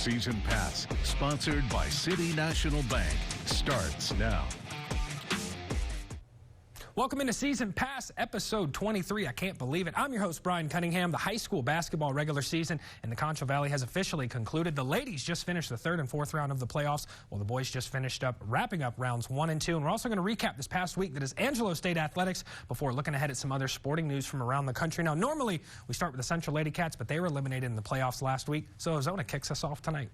Season Pass, sponsored by City National Bank, starts now. Welcome into Season Pass, episode 23. I can't believe it. I'm your host, Brian Cunningham. The high school basketball regular season in the Concho Valley has officially concluded. The ladies just finished the third and fourth round of the playoffs, while the boys just finished up wrapping up rounds 1 and 2. And we're also going to recap this past week that is Angelo State Athletics before looking ahead at some other sporting news from around the country. Now, normally we start with the Central Lady Cats, but they were eliminated in the playoffs last week, so Arizona kicks us off tonight.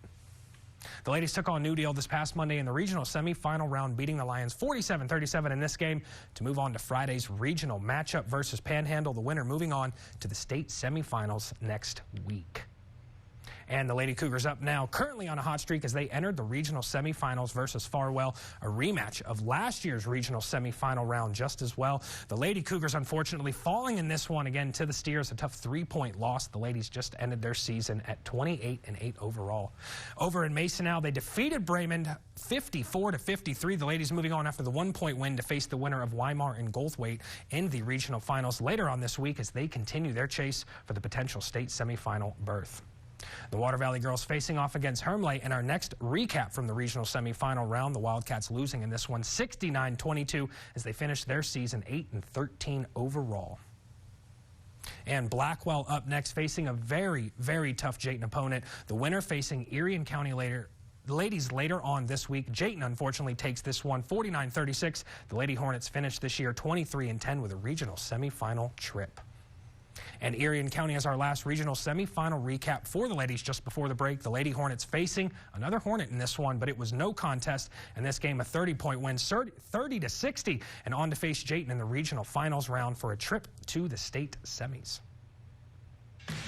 The ladies took on New Deal this past Monday in the regional semifinal round, beating the Lions 47-37 in this game to move on to Friday's regional matchup versus Panhandle. The winner moving on to the state semifinals next week. And the Lady Cougars up now, currently on a hot streak as they entered the regional semifinals versus Farwell, a rematch of last year's regional semifinal round just as well. The Lady Cougars, unfortunately, falling in this one again to the Steers, a tough 3-point loss. The ladies just ended their season at 28-8 overall. Over in Mason now, they defeated Bremen 54-53. The ladies moving on after the 1-point win to face the winner of Weimar and Goldthwaite in the regional finals later on this week as they continue their chase for the potential state semifinal berth. The Water Valley girls facing off against Hermleigh in our next recap from the regional semifinal round. The Wildcats losing in this one 69-22 as they finished their season 8-13 overall. And Blackwell up next, facing a very, very tough Jayton opponent. The winner facing Erie and County later. The ladies later on this week. Jayton unfortunately takes this one 49-36. The Lady Hornets finished this year 23-10 with a regional semifinal trip. And Erie and County as our last regional semifinal recap for the ladies just before the break. The Lady Hornets facing another Hornet in this one, but it was no contest in this game. A 30-point win, 30-60, and on to face Jayton in the regional finals round for a trip to the state semis.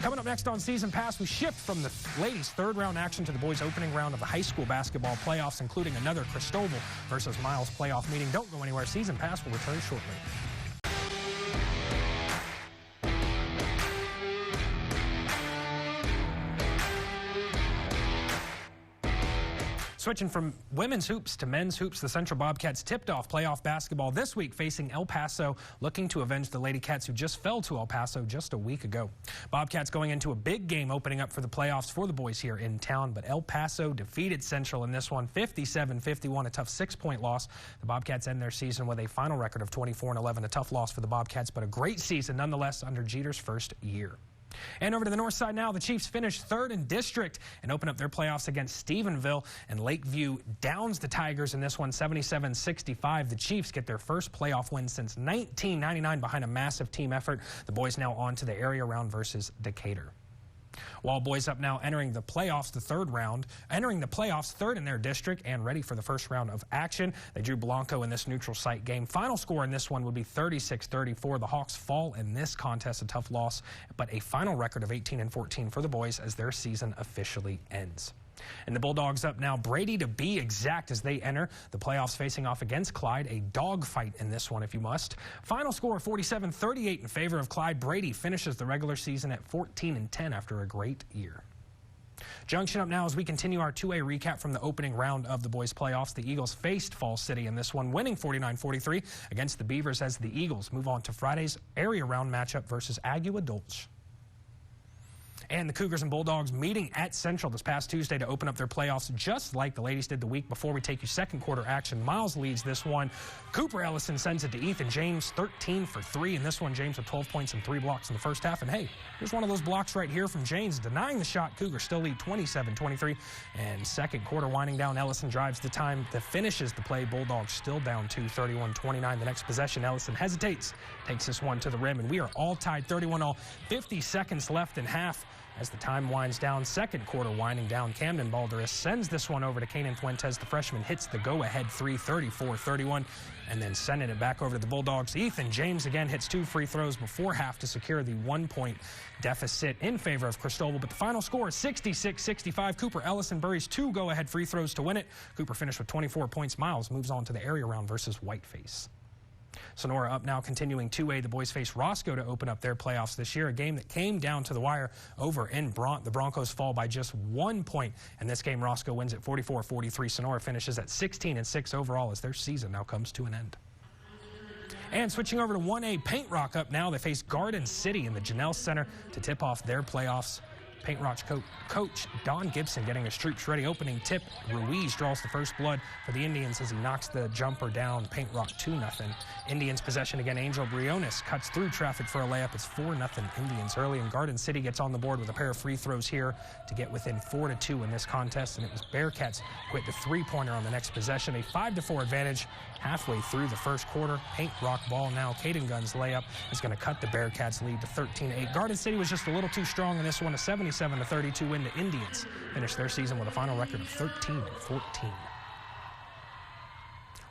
Coming up next on Season Pass, we shift from the ladies' third-round action to the boys' opening round of the high school basketball playoffs, including another Cristobal versus Miles playoff meeting. Don't go anywhere. Season Pass will return shortly. Switching from women's hoops to men's hoops, the Central Bobcats tipped off playoff basketball this week facing El Paso, looking to avenge the Lady Cats who just fell to El Paso just a week ago. Bobcats going into a big game opening up for the playoffs for the boys here in town, but El Paso defeated Central in this one 57-51, a tough 6-point loss. The Bobcats end their season with a final record of 24-11, a tough loss for the Bobcats, but a great season nonetheless under Jeter's first year. And over to the north side now, the Chiefs finished third in district and open up their playoffs against Stephenville, and Lakeview downs the Tigers in this one 77-65. The Chiefs get their first playoff win since 1999 behind a massive team effort. The boys now on to the area round versus Decatur. While boys up now entering the playoffs, third in their district and ready for the first round of action. They drew Blanco in this neutral site game. Final score in this one would be 36-34. The Hawks fall in this contest, a tough loss, but a final record of 18-14 for the boys as their season officially ends. And the Bulldogs up now, Brady to be exact, as they enter the playoffs facing off against Clyde. A dogfight in this one if you must. Final score 47-38 in favor of Clyde. Brady finishes the regular season at 14-10 after a great year. Junction up now as we continue our 2A recap from the opening round of the boys' playoffs. The Eagles faced Falls City in this one, winning 49-43 against the Beavers as the Eagles move on to Friday's area round matchup versus Agua Dulce. And the Cougars and Bulldogs meeting at Central this past Tuesday to open up their playoffs just like the ladies did the week before. We take you second quarter action. Miles leads this one. Cooper Ellison sends it to Ethan James, 13 for 3. In this one, James with 12 points and 3 blocks in the first half. And hey, here's one of those blocks right here from James, denying the shot. Cougars still lead 27-23. And second quarter winding down, Ellison drives the time that finishes the play. Bulldogs still down 2, 31-29. The next possession, Ellison hesitates, takes this one to the rim, and we are all tied 31-all. 50 seconds left in half. As the time winds down, second quarter winding down, Camden Balderas sends this one over to Kanan Fuentes. The freshman hits the go-ahead 3, 34-31, and then sending it back over to the Bulldogs. Ethan James again hits 2 free throws before half to secure the 1-point deficit in favor of Cristobal. But the final score is 66-65. Cooper Ellison buries 2 go-ahead free throws to win it. Cooper finished with 24 points. Miles moves on to the area round versus Whiteface. Sonora up now, continuing 2A. The boys face Roscoe to open up their playoffs this year, a game that came down to the wire over in Bront. The Broncos fall by just 1 point, and this game Roscoe wins at 44-43. Sonora finishes at 16-6 overall as their season now comes to an end. And switching over to 1A, Paint Rock up now. They face Garden City in the Janelle Center to tip off their playoffs Paint Rock's coach Don Gibson getting his troops ready. Opening tip, Ruiz draws the first blood for the Indians as he knocks the jumper down. Paint Rock 2-0. Indians possession again. Angel Briones cuts through traffic for a layup. It's 4-0 Indians early, and Garden City gets on the board with a pair of free throws here to get within 4-2 in this contest. And it was Bearcats who hit the three-pointer on the next possession. A 5-4 advantage halfway through the first quarter. Paint Rock ball now. Caden Gunn's layup is going to cut the Bearcats lead to 13-8. Garden City was just a little too strong in this one. A 77-32 win. The Indians finished their season with a final record of 13-14.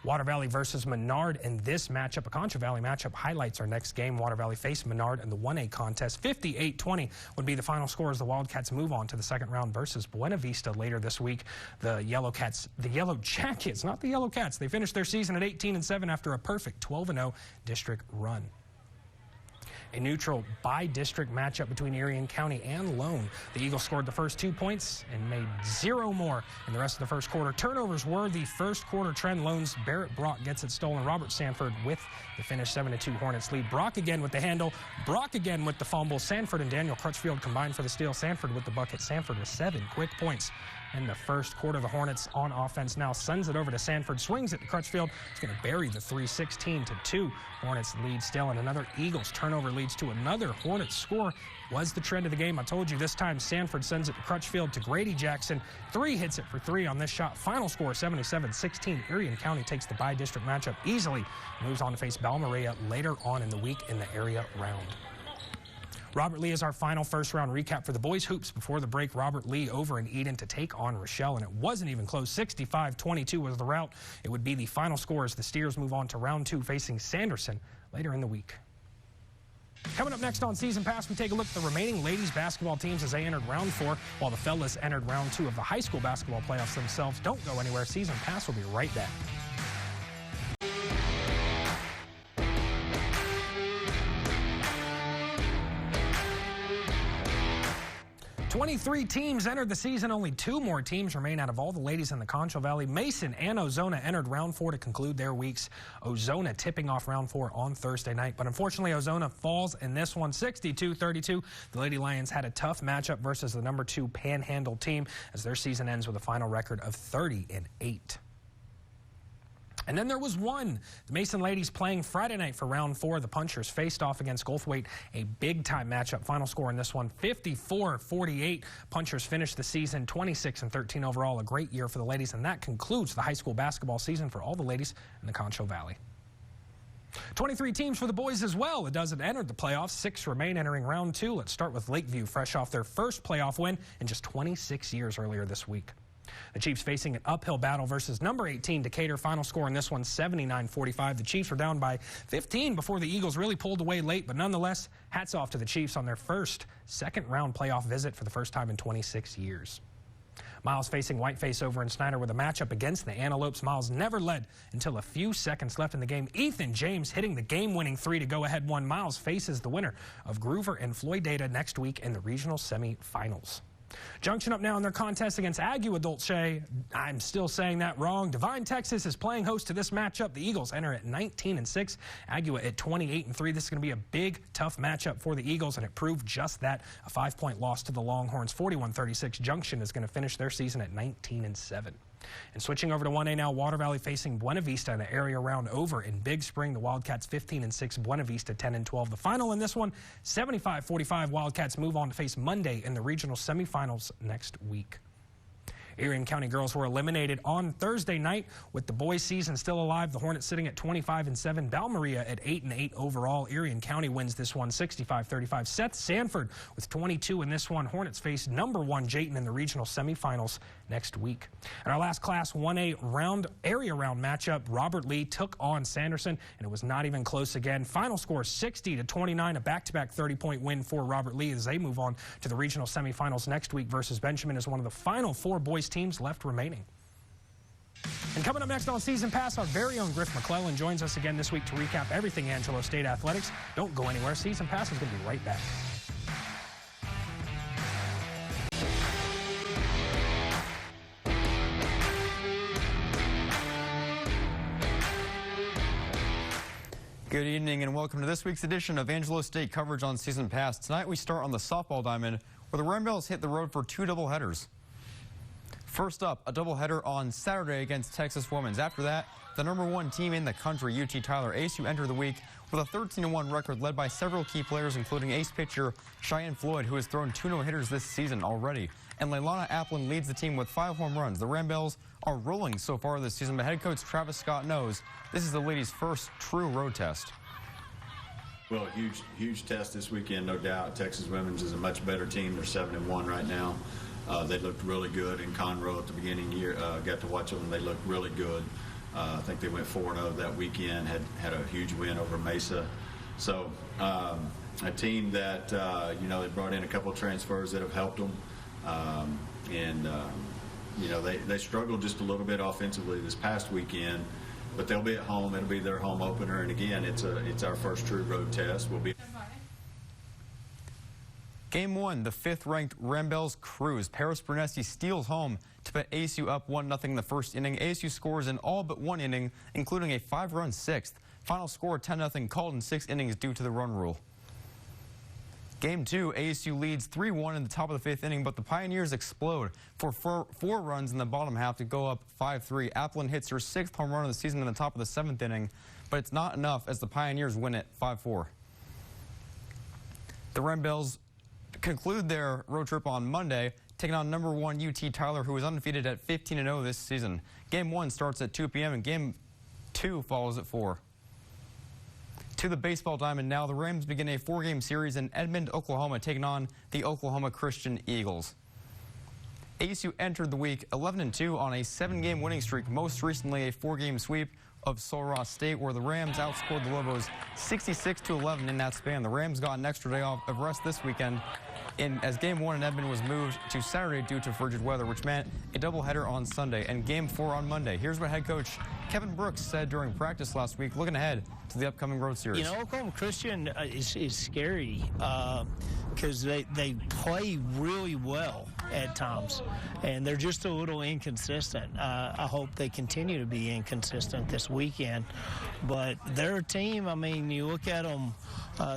Water Valley versus Menard in this matchup. A Concho Valley matchup highlights our next game. Water Valley faced Menard in the 1A contest. 58-20 would be the final score as the Wildcats move on to the second round versus Buena Vista later this week. The Yellow Jackets, not the Yellow Cats. They finished their season at 18-7 after a perfect 12-0 district run. A neutral by-district matchup between Erie County and Lone. The Eagles scored the first 2 points and made 0 more in the rest of the first quarter. Turnovers were the first quarter trend. Lone's Barrett Brock gets it stolen. Robert Sanford with the finish. 7-2 Hornets lead. Brock again with the handle. Brock again with the fumble. Sanford and Daniel Crutchfield combined for the steal. Sanford with the bucket. Sanford with 7 quick points in the first quarter. The Hornets on offense now sends it over to Sanford, swings it to Crutchfield. He's going to bury the 3, 16-2. Hornets lead still, and another Eagles turnover leads to another Hornets score. Was the trend of the game. I told you this time Sanford sends it to Crutchfield to Grady Jackson. 3 hits it for 3 on this shot. Final score 77-16. Erie County takes the by-district matchup easily. Moves on to face Balmaria later on in the week in the area round. Robert Lee is our final first-round recap for the boys hoops. Before the break, Robert Lee over in Eden to take on Rochelle, and it wasn't even close. 65-22 was the rout. It would be the final score as the Steers move on to round 2 facing Sanderson later in the week. Coming up next on Season Pass, we take a look at the remaining ladies basketball teams as they entered round 4, while the fellas entered round 2 of the high school basketball playoffs themselves. Don't go anywhere. Season Pass will be right back. 23 teams entered the season. Only 2 more teams remain out of all the ladies in the Concho Valley. Mason and Ozona entered round 4 to conclude their weeks. Ozona tipping off round 4 on Thursday night. But unfortunately, Ozona falls in this one, 62-32. The Lady Lions had a tough matchup versus the number 2 Panhandle team as their season ends with a final record of 30-8. And then there was one. The Mason ladies playing Friday night for round 4. The Punchers faced off against Gulfweight, a big-time matchup. Final score in this one, 54-48. Punchers finished the season 26-13 overall. A great year for the ladies, and that concludes the high school basketball season for all the ladies in the Concho Valley. 23 teams for the boys as well. A dozen entered the playoffs. 6 remain entering round 2. Let's start with Lakeview, fresh off their first playoff win in just 26 years earlier this week. The Chiefs facing an uphill battle versus number 18 Decatur. Final score in this one, 79-45. The Chiefs were down by 15 before the Eagles really pulled away late, but nonetheless, hats off to the Chiefs on their first second-round playoff visit for the first time in 26 years. Miles facing Whiteface over in Snyder with a matchup against the Antelopes. Miles never led until a few seconds left in the game. Ethan James hitting the game-winning 3 to go ahead 1. Miles faces the winner of Groover and Floyd Data next week in the regional semifinals. Junction up now in their contest against Agua Dulce. I'm still saying that wrong. Divine, Texas is playing host to this matchup. The Eagles enter at 19-6. Agua at 28-3. This is going to be a big, tough matchup for the Eagles, and it proved just that. A 5-point loss to the Longhorns, 41-36. Junction is going to finish their season at 19-7. And switching over to 1A now, Water Valley facing Buena Vista in the area round over in Big Spring. The Wildcats 15-6, Buena Vista 10-12. The final in this one, 75-45. Wildcats move on to face Monday in the regional semifinals next week. Erie County girls were eliminated on Thursday night with the boys' season still alive. The Hornets sitting at 25-7. Balmaria at 8-8 overall. Erie County wins this one 65-35. Seth Sanford with 22 in this one. Hornets face number 1 Jayton in the regional semifinals next week. In our last Class 1A area round matchup, Robert Lee took on Sanderson, and it was not even close again. Final score 60-29, a back-to-back 30-point win for Robert Lee as they move on to the regional semifinals next week versus Benjamin as one of the final 4 boys teams left remaining. And coming up next on Season Pass, our very own Griff McClellan joins us again this week to recap everything Angelo State athletics. Don't go anywhere. Season Pass is going to be right back. Good evening and welcome to this week's edition of Angelo State coverage on Season Pass. Tonight we start on the softball diamond where the Rambles hit the road for 2 doubleheaders. First up, a doubleheader on Saturday against Texas Women's. After that, the #1 team in the country, UT Tyler ASU, entered the week with a 13-1 record led by several key players, including ace pitcher Cheyenne Floyd, who has thrown 2 no-hitters this season already. And Leilana Applin leads the team with 5 home runs. The Rambles are rolling so far this season, but head coach Travis Scott knows this is the ladies' first true road test. Well, huge test this weekend, no doubt. Texas Women's is a much better team. They're 7-1 right now. They looked really good in Conroe at the beginning of the year. Got to watch them, and they looked really good. I think they went 4-0 that weekend, had a huge win over Mesa. So a team that, they brought in a couple of transfers that have helped them. They struggled just a little bit offensively this past weekend, but they'll be at home. It'll be their home opener, and again, it's our first true road test. We'll be. Game 1, the 5th-ranked Rambles cruise. Paris Brunesti steals home to put ASU up 1-0 in the first inning. ASU scores in all but 1 inning, including a 5-run 6th. Final score 10-0, called in 6 innings due to the run rule. Game 2, ASU leads 3-1 in the top of the 5th inning, but the Pioneers explode for 4 runs in the bottom half to go up 5-3. Applin hits her 6th home run of the season in the top of the 7th inning, but it's not enough as the Pioneers win it 5-4. The Rambles conclude their road trip on Monday, taking on #1 UT Tyler, who is undefeated at 15-0 this season. Game 1 starts at 2 p.m. and Game 2 follows at 4. To the baseball diamond now, the Rams begin a 4-game series in Edmond, Oklahoma, taking on the Oklahoma Christian Eagles. ASU entered the week 11-2 on a 7-game winning streak, most recently a 4-game sweep of Sul Ross State, where the Rams outscored the Lobos 66-11 in that span. The Rams got an extra day off of rest this weekend as Game 1 in Edmond was moved to Saturday due to frigid weather, which meant a doubleheader on Sunday and Game 4 on Monday. Here's what head coach Kevin Brooks said during practice last week, looking ahead to the upcoming road series. Oklahoma Christian is scary because they play really well at times, and they're just a little inconsistent. I hope they continue to be inconsistent this weekend, but they're a team. I mean, you look at them,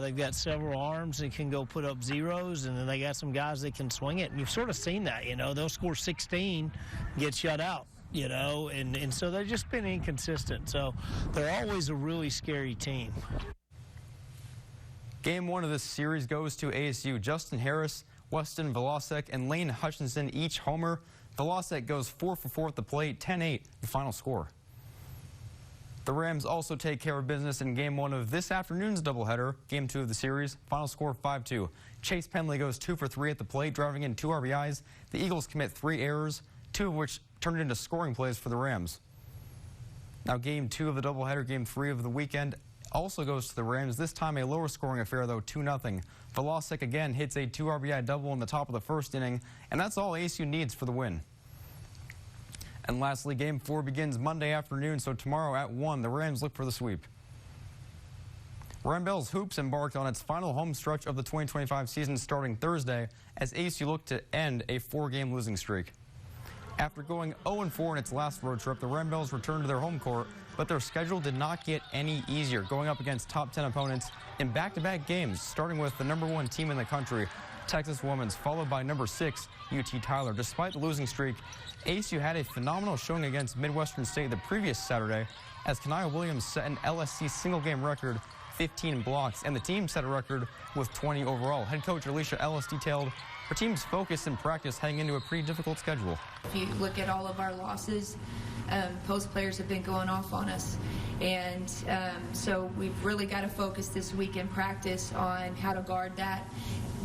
they've got several arms that can go put up zeros, and then they got some guys that can swing it, and you've sort of seen that. They'll score 16, get shut out. And so they've just been inconsistent. So they're always a really scary team. Game 1 of this series goes to ASU. Justin Harris, Weston Velasek, and Lane Hutchinson each homer. Velasek goes 4 for 4 at the plate, 10-8 the final score. The Rams also take care of business in Game 1 of this afternoon's doubleheader, Game 2 of the series, final score 5-2. Chase Penley goes 2 for 3 at the plate, driving in 2 RBIs. The Eagles commit 3 errors, 2 of which turned into scoring plays for the Rams. Now Game 2 of the doubleheader, Game 3 of the weekend, also goes to the Rams. This time a lower scoring affair, though, 2-0. Velasek again hits a 2 RBI double in the top of the first inning, and that's all ASU needs for the win. And lastly, Game 4 begins Monday afternoon, so tomorrow at 1, the Rams look for the sweep. Rambles Hoops embarked on its final home stretch of the 2025 season starting Thursday as ASU looked to end a 4-game losing streak. After going 0-4 in its last road trip, the Rambles returned to their home court, but their schedule did not get any easier, going up against top 10 opponents in back-to-back games, starting with the #1 team in the country, Texas Women's, followed by #6, UT Tyler. Despite the losing streak, ASU had a phenomenal showing against Midwestern State the previous Saturday, as Kanaya Williams set an LSC single-game record, 15 blocks, and the team set a record with 20 overall. Head coach Alicia Ellis detailed her team's focus in practice heading into a pretty difficult schedule. If you look at all of our losses, post players have been going off on us. And so we've really got to focus this week in practice on how to guard that.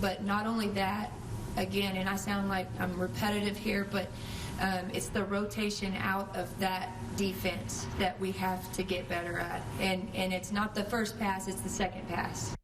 But not only that, again, and I sound like I'm repetitive here, but it's the rotation out of that defense that we have to get better at. And it's not the first pass, it's the second pass.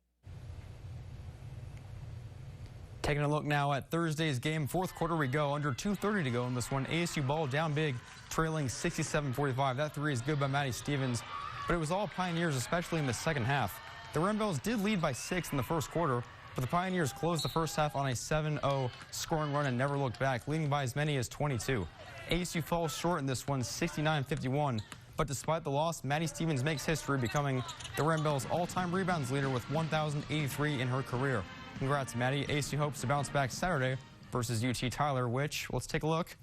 Taking a look now at Thursday's game, fourth quarter we go, under 2:30 to go in this one. ASU ball down big, trailing 67-45. That 3 is good by Maddie Stevens, but it was all Pioneers, especially in the second half. The Rambles did lead by 6 in the first quarter, but the Pioneers closed the first half on a 7-0 scoring run and never looked back, leading by as many as 22. ASU falls short in this one, 69-51, but despite the loss, Maddie Stevens makes history, becoming the Rambles' all-time rebounds leader with 1,083 in her career. Congrats, Maddie. ASU hopes to bounce back Saturday versus UT Tyler, which, let's take a look.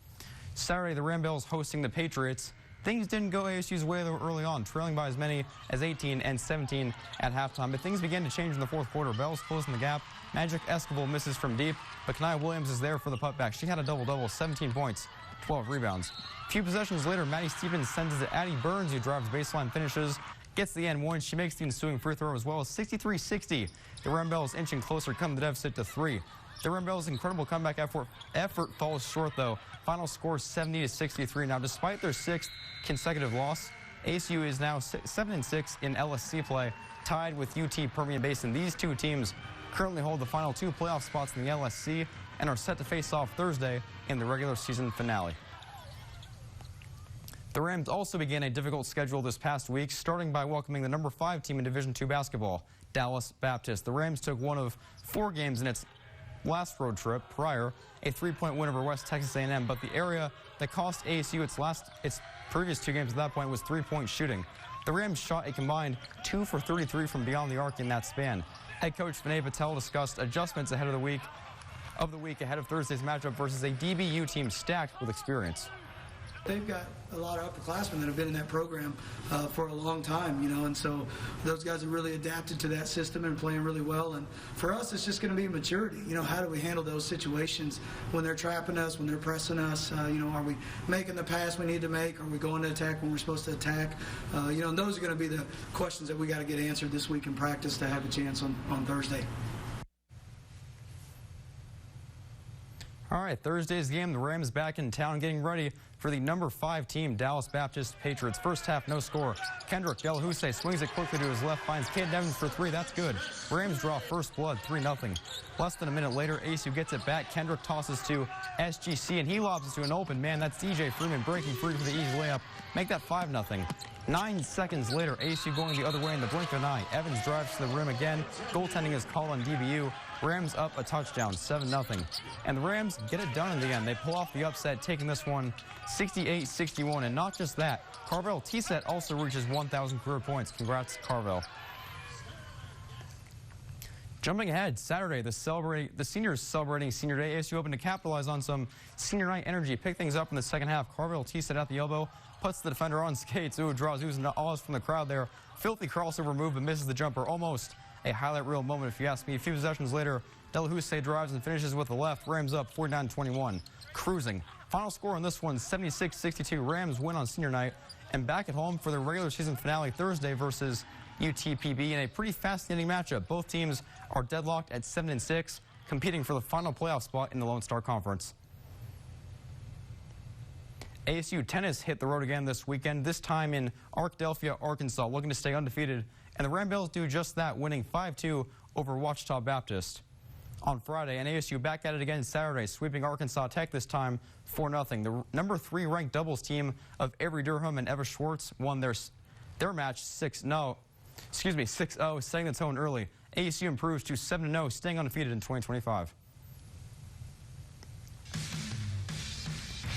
Saturday, the Ram Bells hosting the Patriots. Things didn't go ASU's way though early on, trailing by as many as 18 and 17 at halftime. But things began to change in the fourth quarter. Bells closing the gap. Magic Escobar misses from deep, but Kanaya Williams is there for the putback. She had a double-double, 17 points, 12 rebounds. A few possessions later, Maddie Stevens sends it to Addie Burns, who drives baseline, finishes, gets the and one. She makes the ensuing free throw as well as 63-60. The Ram Bells inching closer, come the deficit to 3. The Ram Bells' incredible comeback effort falls short, though. Final score 70-63. Now, despite their 6th consecutive loss, ASU is now 7-6 in LSC play, tied with UT Permian Basin. These two teams currently hold the final 2 playoff spots in the LSC and are set to face off Thursday in the regular season finale. The Rams also began a difficult schedule this past week, starting by welcoming the number 5 team in Division II basketball, Dallas Baptist. The Rams took one of 4 games in its last road trip prior, a 3-point win over West Texas A&M, but the area that cost ASU its previous 2 games at that point was 3-point shooting. The Rams shot a combined 2 for 33 from beyond the arc in that span. Head coach Vinay Patel discussed adjustments ahead of the week ahead of Thursday's matchup versus a DBU team stacked with experience. They've got a lot of upperclassmen that have been in that program for a long time, and so those guys have really adapted to that system and playing really well. And for us, it's just going to be maturity. How do we handle those situations when they're trapping us, when they're pressing us? Are we making the pass we need to make? Are we going to attack when we're supposed to attack? And those are going to be the questions that we got to get answered this week in practice to have a chance on Thursday. All right, Thursday's game, the Rams back in town getting ready for the number 5 team, Dallas Baptist Patriots. First half, no score. Kendrick Delahousse swings it quickly to his left, finds Cade Evans for 3. That's good. Rams draw first blood, 3-0. Less than a minute later, ASU gets it back. Kendrick tosses to SGC, and he lobs it to an open man. That's DJ Freeman breaking free for the easy layup. Make that 5-0. 9 seconds later, ASU going the other way in the blink of an eye. Evans drives to the rim again. Goaltending is called on DBU. Rams up a touchdown, 7-0. And the Rams get it done in the end. They pull off the upset, taking this one 68-61. And not just that, Carvel T-Set also reaches 1,000 career points. Congrats, Carvel. Jumping ahead, Saturday, the seniors celebrating Senior Day. ASU hoping to capitalize on some senior night energy, pick things up in the second half. Carvel T-Set at the elbow, puts the defender on skates. Ooh, draws oohs and ahs from the crowd there. Filthy crossover move, but misses the jumper. Almost a highlight reel moment, if you ask me. A few possessions later, Delahousse drives and finishes with the left. Rams up 49-21. Cruising. Final score on this one, 76-62. Rams win on senior night and back at home for the regular season finale Thursday versus UTPB in a pretty fascinating matchup. Both teams are deadlocked at 7-6, competing for the final playoff spot in the Lone Star Conference. ASU tennis hit the road again this weekend, this time in Arkadelphia, Arkansas, looking to stay undefeated. And the Ram Bells do just that, winning 5-2 over Ouachita Baptist on Friday. And ASU back at it again Saturday, sweeping Arkansas Tech this time 4-0. The number 3 ranked doubles team of Avery Durham and Eva Schwartz won their match 6-0, setting the tone early. ASU improves to 7-0, staying undefeated in 2025.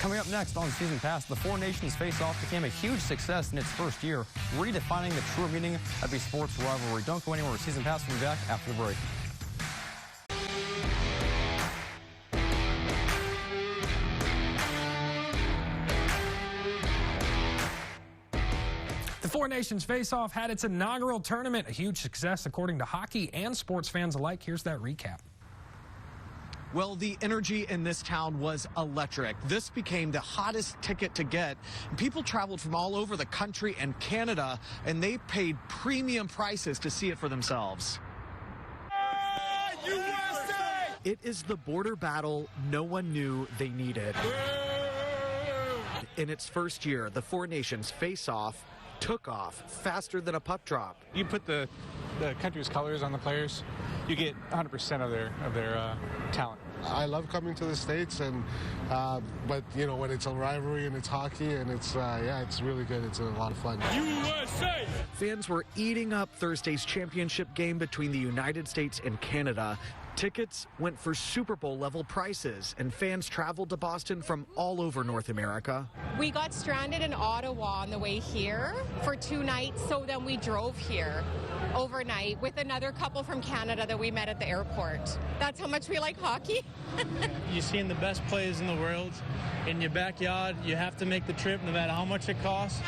Coming up next on Season Pass, the Four Nations Face-Off became a huge success in its first year, redefining the true meaning of a sports rivalry. Don't go anywhere. Season Pass will be back after the break. The Four Nations Face-Off had its inaugural tournament, a huge success according to hockey and sports fans alike. Here's that recap. Well, the energy in this town was electric. This became the hottest ticket to get. People traveled from all over the country and Canada, and they paid premium prices to see it for themselves. USA! It is the border battle no one knew they needed. In its first year, the Four Nations Face-Off took off faster than a puck drop. You put the country's colors on the players, you get 100% of their talent. I love coming to the States, and but you know, when it's a rivalry and it's hockey and it's it's really good. It's a lot of fun. USA! Fans were eating up Thursday's championship game between the United States and Canada. Tickets went for Super Bowl level prices, and fans traveled to Boston from all over North America. We got stranded in Ottawa on the way here for 2 nights, so then we drove here overnight with another couple from Canada that we met at the airport. That's how much we like hockey. You're seeing the best players in the world in your backyard. You have to make the trip no matter how much it costs.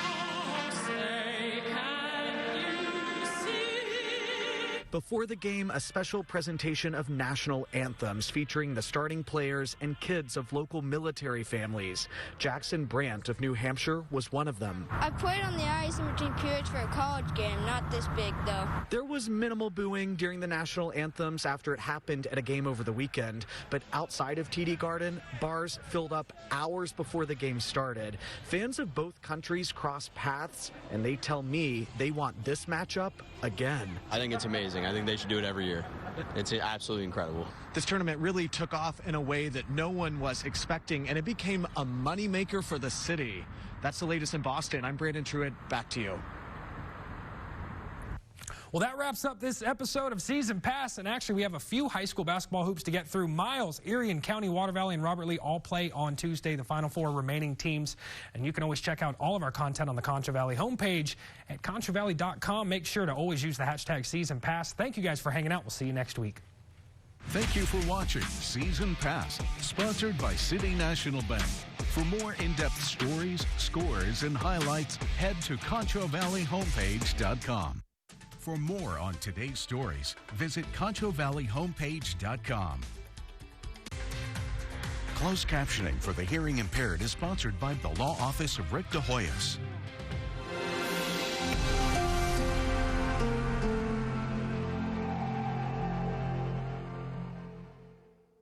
Before the game, a special presentation of national anthems featuring the starting players and kids of local military families. Jackson Brandt of New Hampshire was one of them. I played on the ice in between periods for a college game, not this big though. There was minimal booing during the national anthems after it happened at a game over the weekend, but outside of TD Garden, bars filled up hours before the game started. Fans of both countries crossed paths, and they tell me they want this matchup again. I think it's amazing. I think they should do it every year. It's absolutely incredible. This tournament really took off in a way that no one was expecting, and it became a moneymaker for the city. That's the latest in Boston. I'm Brandon Truitt. Back to you. Well, that wraps up this episode of Season Pass, and actually we have a few high school basketball hoops to get through. Miles, Erie, and County Water Valley and Robert Lee all play on Tuesday, the Final 4 remaining teams. And you can always check out all of our content on the Concho Valley homepage at ConchoValley.com. Make sure to always use the hashtag Season Pass. Thank you guys for hanging out. We'll see you next week. Thank you for watching Season Pass, sponsored by City National Bank. For more in-depth stories, scores, and highlights, head to ConchoValleyHomepage.com. For more on today's stories, visit ConchoValleyHomepage.com. Closed captioning for the hearing impaired is sponsored by the Law Office of Rick DeHoyas.